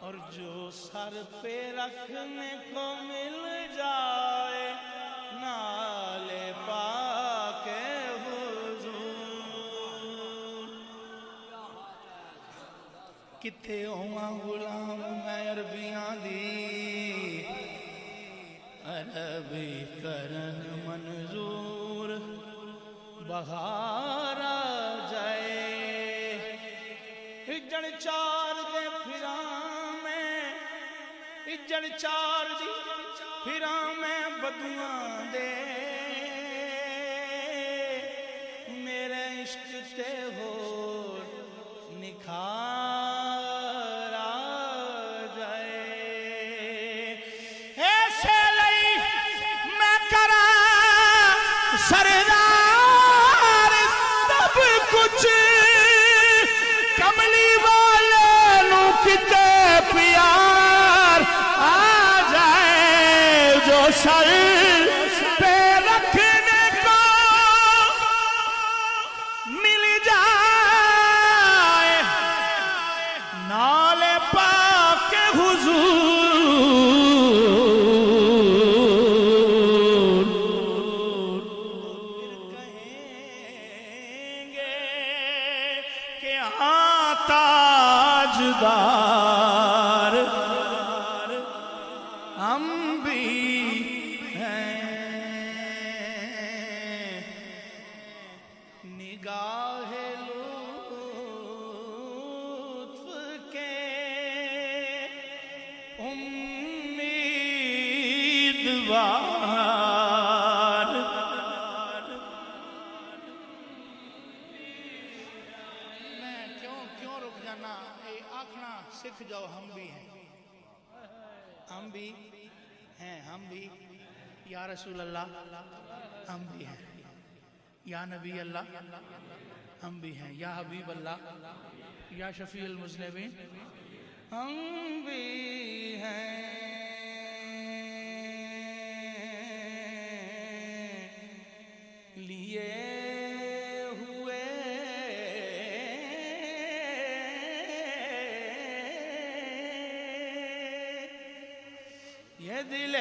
اور جو سر پہ رکھنے کو مل جائے نالے پاک حضور کتے ہوا غلام میں عربیاں دی عربی کرن منظور بہار آ جائے اجڑ چار دے پھراں میں اجڑ چار دی پھراں میں بدواں دے میرے عشق تے ہو نکھار آ جائے ایسے لئی میں کرا سردار سب کچھ کملی والے نو کتے پیار آ جائے جو سر پہ رکھنے کو مل جائے نالے پاک حضور کہیں گے کہ ہاں تاجدار ہم بھی ہیں نگاہ لطف کے امیدوار میں کیوں رک جانا اے آکھنا سکھ جاؤ ہم بھی ہیں ہم بھی یا رسول اللہ ہم بھی ہیں یا نبی اللہ ہم بھی ہیں یا حبیب اللہ یا شفیع المذنبین ہم بھی ہیں لیے ہوئے یہ دل